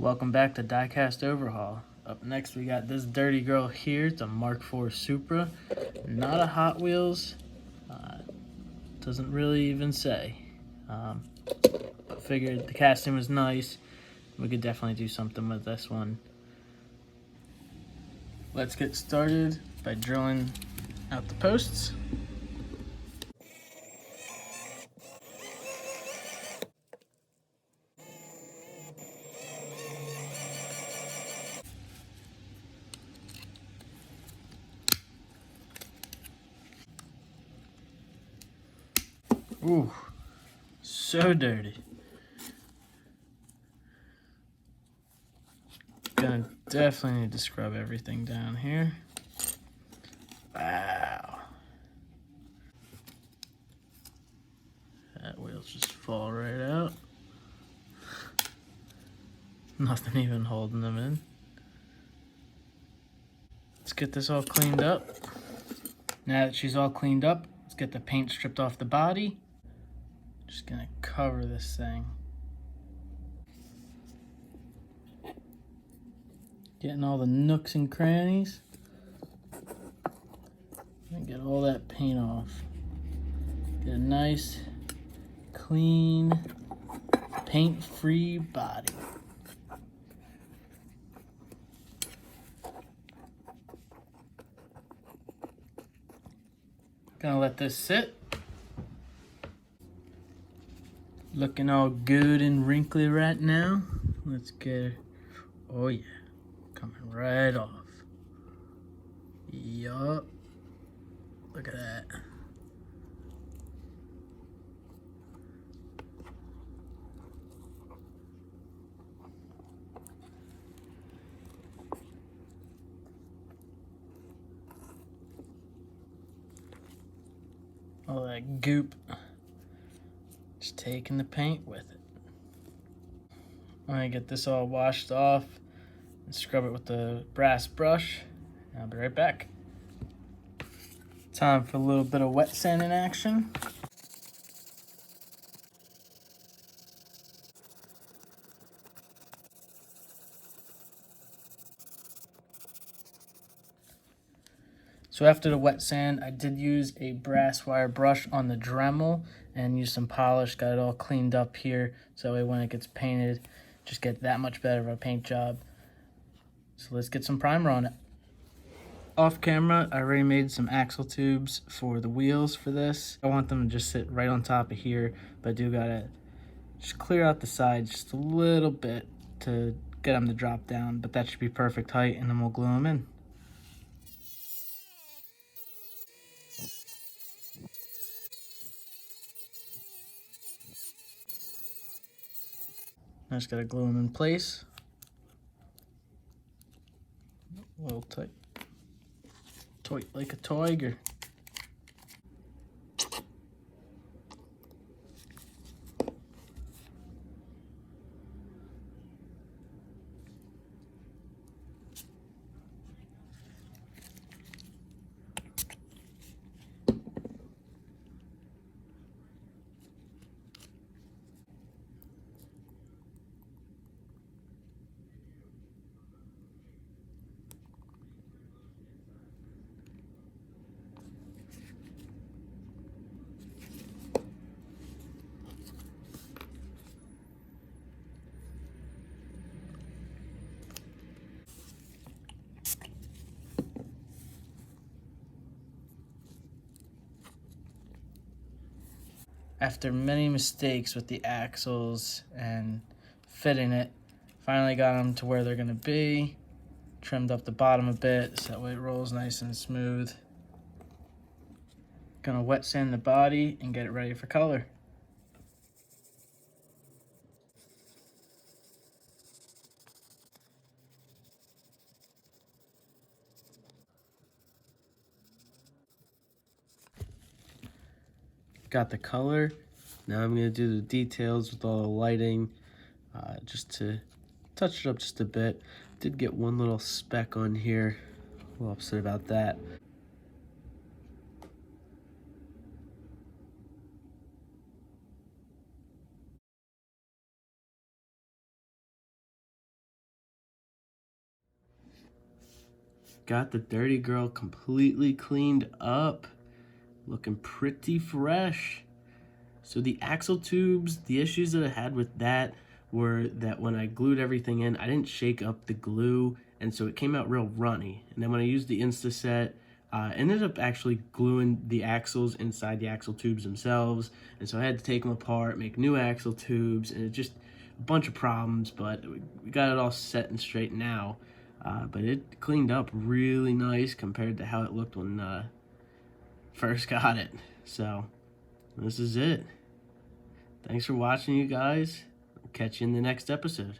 Welcome back to Diecast Overhaul. Up next we got this dirty girl here. It's a MK4 Supra. Not a Hot Wheels. Doesn't really even say. But figured the casting was nice. We could definitely do something with this one. Let's get started by drilling out the posts. Ooh, so dirty. Gonna definitely need to scrub everything down here. Wow. That wheels just fall right out. Nothing even holding them in. Let's get this all cleaned up. Now that she's all cleaned up, let's get the paint stripped off the body. Just gonna cover this thing. Getting all the nooks and crannies. And get all that paint off. Get a nice, clean, paint-free body. Gonna let this sit. Looking all good and wrinkly right now. Let's get her. Oh yeah, coming right off. Yup. Look at that. All that goop. Just taking the paint with it. I'm gonna get this all washed off and scrub it with the brass brush. I'll be right back. Time for a little bit of wet sanding action. So after the wet sand, I did use a brass wire brush on the Dremel and use some polish, got it all cleaned up here, so that way when it gets painted, just get that much better of a paint job. So let's get some primer on it. Off camera, I already made some axle tubes for the wheels for this. I want them to just sit right on top of here, but I do gotta just clear out the sides just a little bit to get them to drop down, but that should be perfect height, and then we'll glue them in. I just gotta glue them in place. A little tight. Tight like a tiger. After many mistakes with the axles and fitting it, finally got them to where they're gonna be. Trimmed up the bottom a bit so that way it rolls nice and smooth. Gonna wet sand the body and get it ready for color. Got the color. Now I'm gonna do the details with all the lighting, just to touch it up just a bit. Did get one little speck on here. A little upset about that. got the Dirty Girl completely cleaned up, looking pretty fresh. So the axle tubes, the issues that I had with that were that when I glued everything in, I didn't shake up the glue, and so it came out real runny. And then when I used the Instaset, ended up actually gluing the axles inside the axle tubes themselves, and so I had to take them apart, make new axle tubes, and it just a bunch of problems, but we got it all set and straight now. But it cleaned up really nice compared to how it looked when first got it. So this is it. Thanks for watching, you guys. I'll catch you in the next episode.